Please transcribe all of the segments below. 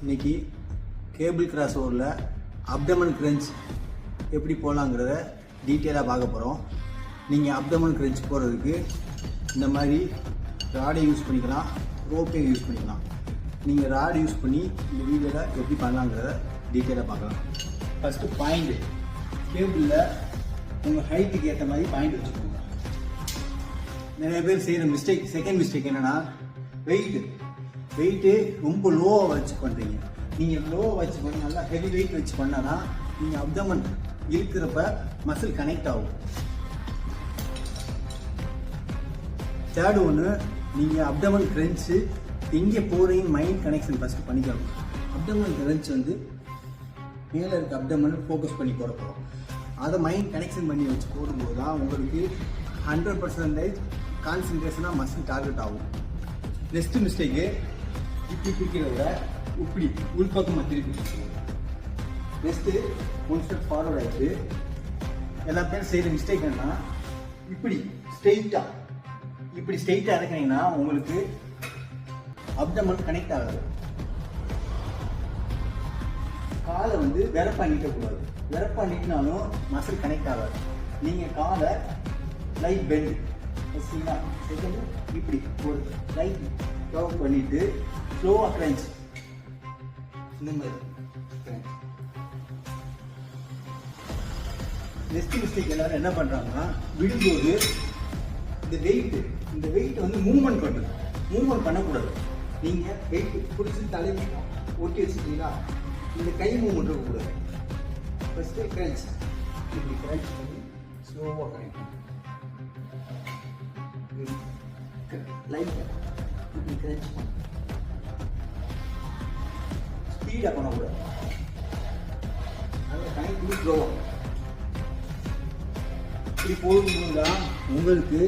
இன்னைக்கு cable cross ஓவரில் abdomen crunch எப்படி போகலாங்கிறத டீட்டெயிலாக பார்க்க போகிறோம். நீங்கள் அப்டமன் கிரன்ச் போகிறதுக்கு இந்த மாதிரி ராடை யூஸ் பண்ணிக்கலாம், ரோப்பையும் யூஸ் பண்ணிக்கலாம். நீங்கள் ராடு யூஸ் பண்ணி இந்த வீடியோவில் எப்படி பண்ணலாங்கிறத டீட்டெயிலாக பார்க்கலாம். ஃபஸ்ட்டு பாயிண்ட்டு, கேபிளில் உங்கள் ஹைட்டுக்கு ஏற்ற மாதிரி பாயிண்ட் வச்சுக்கோங்க. நிறைய பேர் செய்கிற மிஸ்டேக், செகண்ட் மிஸ்டேக் என்னென்னா வெயிட்டு ரொம்ப லோவாக வச்சு பண்ணுறீங்க. நீங்கள் லோவாக வச்சு பண்ணி நல்லா ஹெவி வெயிட் வச்சு பண்ணால் தான் நீங்கள் அப்டமன் இருக்கிறப்ப மசில் கனெக்ட் ஆகும். தேர்டு ஒன்று, நீங்கள் அப்டமன் கிரன்ச்சு எங்கே போகிறீங்க மைண்ட் கனெக்ஷன் ஃபஸ்ட்டு பண்ணிக்கணும். அப்டமன் கிரன்ச் வந்து மேலே இருக்க அப்டமன் ஃபோக்கஸ் பண்ணி போட போகிறோம். அதை மைண்ட் கனெக்ஷன் பண்ணி வச்சு போடும்போது தான் உங்களுக்கு 100% கான்சன்ட்ரேஷனாக மசில் டார்கெட் ஆகும். நெக்ஸ்ட் மிஸ்டேக்கு, இப்படி பிடிக்கிறத விட இப்படி உள்பக்கமாக திருப்பி பிடிச்சிக்கணும். நெக்ஸ்ட்டு ஒன் ஸ்டெப் ஃபார்வர்ட் ஆகிட்டு எல்லா பேரும் செய்கிற மிஸ்டேக் என்னன்னா, இப்படி ஸ்ட்ரெயிட்டாக இறக்குனீங்கன்னா உங்களுக்கு அப்டமன் கனெக்ட் ஆகாது. காலை வந்து வெறப்பா நீட்டக்கூடாது. வெறப்பா நீட்டினாலும் மசில் கனெக்ட் ஆகாது. நீங்கள் காலை லைட் பெண்ட் வச்சிங்கன்னா செகண்ட் இப்படி ஒரு லைட் கவர் பண்ணிட்டு ஸ்லோவாக கிரன்ச், இந்த மாதிரி கிரன்ச். நெக்ஸ்ட் மிஸ்டேக் எல்லாரும் என்ன பண்ணுறாங்கன்னா, விடும்போது இந்த வெயிட் வந்து மூவ்மெண்ட் பண்ணக்கூடாது. நீங்கள் வெயிட் பிடிச்சி தலையை ஒட்டி வச்சுட்டீங்களா, இந்த கை மூவ்மெண்ட் இருக்கக்கூடாது. ஃபஸ்ட்டு கிரன்ச், இப்படி கிரன்ச் பண்ணி ஸ்லோவாக கனெக்ட் பண்ணி லைட்டாக இப்படி கிரன்ச் பண்ணி ஸ்பீடாக பண்ணக்கூடாது. அதை கனெக்ட் பண்ணி ஸ்லோவாக இப்படி போகும்போது தான் உங்களுக்கு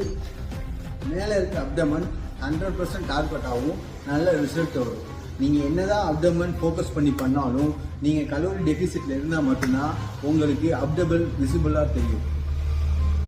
மேலே இருக்க அப்டமன் 100% டார்கெட் ஆகும், நல்ல ரிசல்ட் வரும். நீங்கள் என்னதான் அப்டமன் ஃபோக்கஸ் பண்ணி பண்ணாலும் நீங்கள் கலோரி டெபிசிட்டில் இருந்தால் மட்டும்தான் உங்களுக்கு அப்டமன் விசிபிளாக தெரியும்.